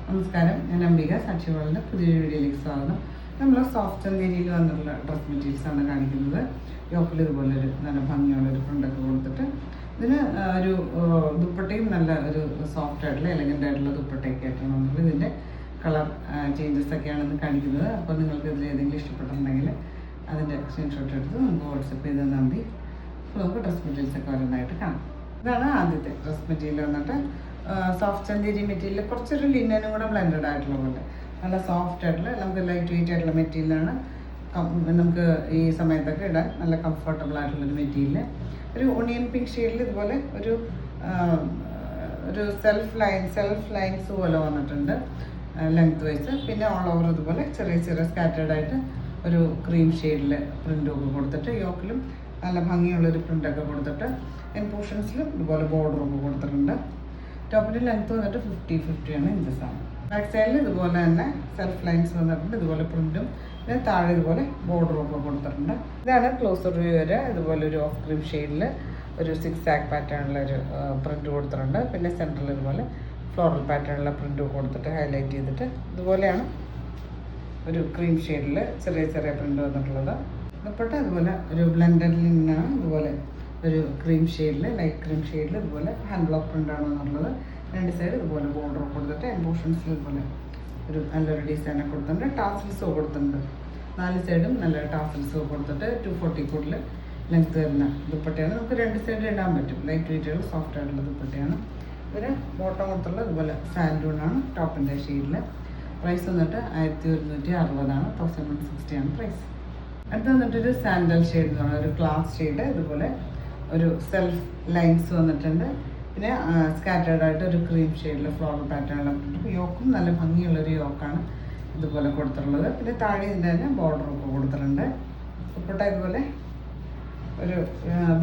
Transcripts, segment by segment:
നമസ്കാരം, ഞാൻ അംബിക സാക്ഷിവാളിൻ്റെ പുതിയൊരു വീഡിയോയിലേക്ക് സ്വാഗതം. നമ്മൾ സോഫ്റ്റ് ചന്തേരിയിൽ വന്നിട്ടുള്ള ഡ്രസ് മെറ്റീരിയൽസാണ് കാണിക്കുന്നത്. യോക്കിൽ ഇതുപോലൊരു നല്ല ഭംഗിയുള്ളൊരു പ്രിൻ്റൊക്കെ കൊടുത്തിട്ട് ഇതിന് ഒരു ദുപ്പട്ടയും നല്ല ഒരു സോഫ്റ്റ് ആയിട്ടുള്ള എലഗൻ്റ് ആയിട്ടുള്ള ദുപ്പട്ടയൊക്കെ ആയിട്ടാണ് വന്നത്. ഇതിൻ്റെ കളർ ചേഞ്ചസ് ഒക്കെയാണ് ഇന്ന് കാണിക്കുന്നത്. അപ്പോൾ നിങ്ങൾക്ക് ഇതിൽ ഏതെങ്കിലും ഇഷ്ടപ്പെട്ടിട്ടുണ്ടെങ്കിൽ അതിൻ്റെ സ്ക്രീൻഷോട്ട് എടുത്ത് നമുക്ക് വാട്സപ്പ് ചെയ്ത് തന്നാൽ മതി. അപ്പോൾ നമുക്ക് ഡ്രസ് മെറ്റീരിയൽസൊക്കെ വരുന്നതായിട്ട് കാണാം. ഇതാണ് ആദ്യത്തെ ഡ്രസ് മെറ്റീരിയൽ വന്നിട്ട് സോഫ്റ്റ് ചന്തേരി മെറ്റീരിയൽ, കുറച്ചൊരു ലിനനും കൂടെ ബ്ലെൻഡഡ് ആയിട്ടുള്ള പോലെ നല്ല സോഫ്റ്റ് ആയിട്ടുള്ള നമുക്ക് ലൈറ്റ് വെയിറ്റ് ആയിട്ടുള്ള മെറ്റീരിയലാണ്. നമുക്ക് ഈ സമയത്തൊക്കെ ഇടാൻ നല്ല കംഫർട്ടബിൾ ആയിട്ടുള്ളൊരു മെറ്റീരിയൽ. ഒരു ഒണിയൻ പിങ്ക് ഷെയ്ഡിൽ ഇതുപോലെ ഒരു സെൽഫ് ലൈൻസ് പോലെ വന്നിട്ടുണ്ട് ലെങ്ത് വൈസ്. പിന്നെ ഓൾ ഓവർ ഇതുപോലെ ചെറിയ ചെറിയ സ്കാറ്റേർഡ് ആയിട്ട് ഒരു ക്രീം ഷെയ്ഡിൽ പ്രിൻ്റൊക്കെ കൊടുത്തിട്ട് യോക്കിലും നല്ല ഭംഗിയുള്ളൊരു പ്രിൻ്റൊക്കെ കൊടുത്തിട്ട് പോർഷൻസിലും ഇതുപോലെ ബോർഡറൊക്കെ കൊടുത്തിട്ടുണ്ട്. ടോപ്പിൻ്റെ ലെങ്ത് വന്നിട്ട് 50-50 ആണ് ഇഞ്ചസാണ്. ബാക്ക് സൈഡിൽ ഇതുപോലെ തന്നെ സെൽഫ് ലൈൻസ് വന്നിട്ടുണ്ട്, ഇതുപോലെ പ്രിൻറ്റും പിന്നെ താഴെ ഇതുപോലെ ബോർഡറും ഒക്കെ കൊടുത്തിട്ടുണ്ട്. ഇതാണ് ക്ലോസർ വ്യൂ വരെ ഇതുപോലെ ഒരു ഓഫ് ക്രീം ഷെയ്ഡിൽ ഒരു 6 ആക്ക് പാറ്റേണിലൊരു പ്രിൻറ്റ് കൊടുത്തിട്ടുണ്ട്. പിന്നെ സെൻറ്ററിൽ ഇതുപോലെ ഫ്ലോറൽ പാറ്റേണിലുള്ള പ്രിൻറ്റ് കൊടുത്തിട്ട് ഹൈലൈറ്റ് ചെയ്തിട്ട് ഇതുപോലെയാണ് ഒരു ക്രീം ഷെയ്ഡിൽ ചെറിയ ചെറിയ പ്രിൻറ്റ് വന്നിട്ടുള്ളത്. ദുപ്പട്ട ഇതുപോലെ ഒരു ബ്ലെൻഡഡ് ലിനാണ്, ഇതുപോലെ ഒരു ക്രീം ഷെയ്ഡിൽ ലൈറ്റ് ക്രീം ഷെയ്ഡിൽ ഇതുപോലെ ഹാൻഡ് ബ്ലോക്ക് പ്രിൻ്റാണ് എന്നുള്ളത്. രണ്ട് സൈഡ് ഇതുപോലെ ബോർഡർ കൊടുത്തിട്ട് എംബോഷൻസിൽ ഇതുപോലെ ഒരു നല്ലൊരു ഡിസൈനൊക്കെ കൊടുത്തിട്ടുണ്ട്. ടാസിൽസോ കൊടുത്തിട്ടുണ്ട്, 4 സൈഡും നല്ല ടാസിൽസോ കൊടുത്തിട്ട് 240 കൂടുതൽ ലെങ്ത് വരുന്ന ദുപ്പട്ടയാണ്. നമുക്ക് രണ്ട് സൈഡ് ഇടാൻ പറ്റും. ലൈറ്റ് വെയിറ്റുള്ള സോഫ്റ്റ് ആയിട്ടുള്ള ദുപ്പട്ടയാണ്. ഇതിന് ബോട്ടം കൊടുത്തുള്ള ഇതുപോലെ സാൻഡൂണാണ് ടോപ്പിൻ്റെ ഷെയ്ഡിൽ. പ്രൈസ് വന്നിട്ട് 1160 1160 ആണ് പ്രൈസ്. അടുത്ത് വന്നിട്ടൊരു സാൻഡൽ ഷെയ്ഡ് എന്ന് പറയുന്നത് ഒരു ക്ലാസ് ഷെയ്ഡ്, ഇതുപോലെ ഒരു സെൽഫ് ലൈൻസ് വന്നിട്ടുണ്ട്. പിന്നെ സ്കാറ്റേർഡ് ആയിട്ട് ഒരു ക്രീം ഷെയ്ഡിൽ ഫ്ലോറൽ പാറ്റേണിൽ യോക്കും നല്ല ഭംഗിയുള്ളൊരു യോക്കാണ് ഇതുപോലെ കൊടുത്തിട്ടുള്ളത്. പിന്നെ താഴെ ഇതിൻ്റെ തന്നെ ബോർഡറൊക്കെ കൊടുത്തിട്ടുണ്ട്. ദുപ്പട്ട ഇതുപോലെ ഒരു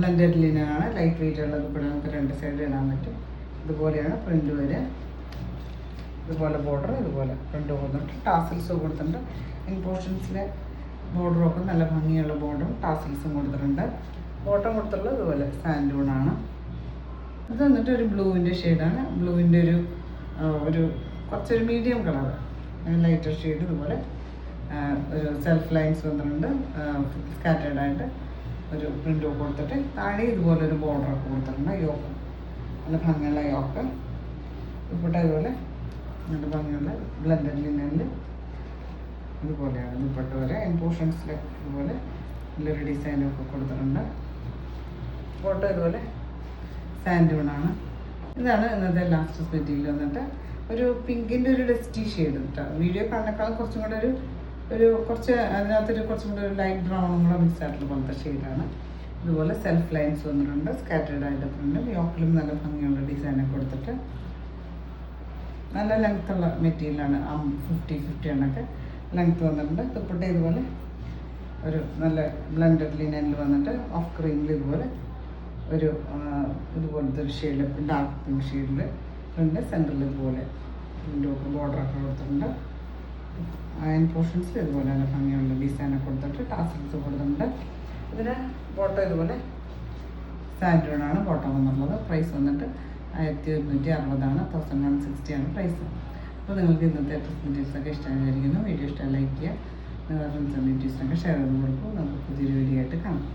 ബ്ലെൻഡഡ് ലിനാണ്, ലൈറ്റ് വെയിറ്റ് ഉള്ള ദുപ്പട്ട നമുക്ക് രണ്ട് സൈഡ് ഇടാൻ പറ്റും. ഇതുപോലെയാണ് പ്രിൻ്റ് വരിക. ഇതുപോലെ ബോർഡർ ഇതുപോലെ പ്രിൻ്റ് കൊടുത്തിട്ട് ടാസിൽസും കൊടുത്തിട്ടുണ്ട്. ഇൻ പോർഷൻസിലെ ബോർഡറൊക്കെ നല്ല ഭംഗിയുള്ള ബോർഡറും ടാസിൽസും കൊടുത്തിട്ടുണ്ട്. ബോട്ടം കൊടുത്തുള്ളത് ഇതുപോലെ സാൻഡൂണാണ്. ഇത് വന്നിട്ട് ഒരു ബ്ലൂവിൻ്റെ ഷെയ്ഡാണ്. ബ്ലൂവിൻ്റെ ഒരു കുറച്ചൊരു മീഡിയം കളർ ലൈറ്റർ ഷെയ്ഡ്. ഇതുപോലെ ഒരു സെൽഫ് ലൈൻസ് വന്നിട്ടുണ്ട്, സ്കാറ്റേർഡ് ആയിട്ട് ഒരു പ്രിൻ്റ് കൊടുത്തിട്ട് താഴെ ഇതുപോലെ ഒരു ബോർഡറൊക്കെ കൊടുത്തിട്ടുണ്ട്. യോക്ക് നല്ല ഭംഗിയുള്ള യോക്ക്. ദുപ്പട്ട ഇതുപോലെ നല്ല ഭംഗിയുള്ള ബ്ലെൻഡഡ് ലിനനിൽ ഇതുപോലെയാണ് ദുപ്പട്ട വരെ. പോർഷൻസിൽ ഇതുപോലെ നല്ലൊരു ഡിസൈനൊക്കെ കൊടുത്തിട്ടുണ്ട്. ഫോട്ടോ ഇതുപോലെ സാൻഡൂണാണ്. ഇതാണ് ഇന്നത്തെ ലാസ്റ്റ് മെറ്റീരിയൽ വന്നിട്ട് ഒരു പിങ്കിൻ്റെ ഒരു ഡസ്റ്റി ഷെയ്ഡ് കേട്ടോ. വീഡിയോ കാണുന്നേക്കാളും കുറച്ചും കൂടെ ഒരു കുറച്ച് അതിനകത്തൊരു കുറച്ചും കൂടെ ഒരു ലൈറ്റ് ബ്രൗണും കൂടെ മിക്സ് ആയിട്ടുള്ള പോലത്തെ ഷെയ്ഡാണ്. ഇതുപോലെ സെൽഫ് ലൈൻസ് വന്നിട്ടുണ്ട്, സ്കാറ്റേർഡ് ആയിട്ട് പ്രിൻ്റും യോക്കിലും നല്ല ഭംഗിയുള്ള ഡിസൈനൊക്കെ കൊടുത്തിട്ട് നല്ല ലെങ്ത്തുള്ള മെറ്റീരിയലാണ്. 50-50 ആണൊക്കെ ലെങ്ത്ത് വന്നിട്ടുണ്ട്. ദുപ്പട്ട ഇതുപോലെ ഒരു നല്ല ബ്ലെൻഡഡ് ലിനനിൽ വന്നിട്ട് ഓഫ് ക്രീമിൽ ഇതുപോലെ ഇതുപോലത്തെ ഒരു ഷെയ്ഡിൽ ഡാർക്ക് പിങ്ക് ഷെയ്ഡിൽ പ്രിൻ്റ് സെൻറ്ററിൽ ഇതുപോലെ പ്രിൻ്റൊക്കെ ബോർഡറൊക്കെ കൊടുത്തിട്ടുണ്ട്. അയൺ പോർഷൻസിൽ ഇതുപോലെ നല്ല ഭംഗിയുള്ള ഡിസൈനൊക്കെ കൊടുത്തിട്ട് ടാസിൽസ് കൊടുത്തിട്ടുണ്ട്. ഇതിന് ബോട്ടം ഇതുപോലെ സാൻഡൂണാണ് ബോട്ടം വന്നുള്ളത്. പ്രൈസ് വന്നിട്ട് 1160 1160 ആണ് പ്രൈസ്. അപ്പോൾ നിങ്ങൾക്ക് ഇന്നത്തെ ഡ്രസ് മെറ്റീരിയൽസൊക്കെ ഇഷ്ടമായിരിക്കുന്നു. വീഡിയോ ഇഷ്ടമായി ലൈക്ക് ചെയ്യുക, നിങ്ങളുടെ ഫ്രണ്ട്സ് ആൻഡ് റിലേറ്റീവ്സിനൊക്കെ ഷെയർ ചെയ്ത് കൊടുക്കും. നമുക്ക് പുതിയൊരു വീഡിയോ ആയിട്ട് കാണാം.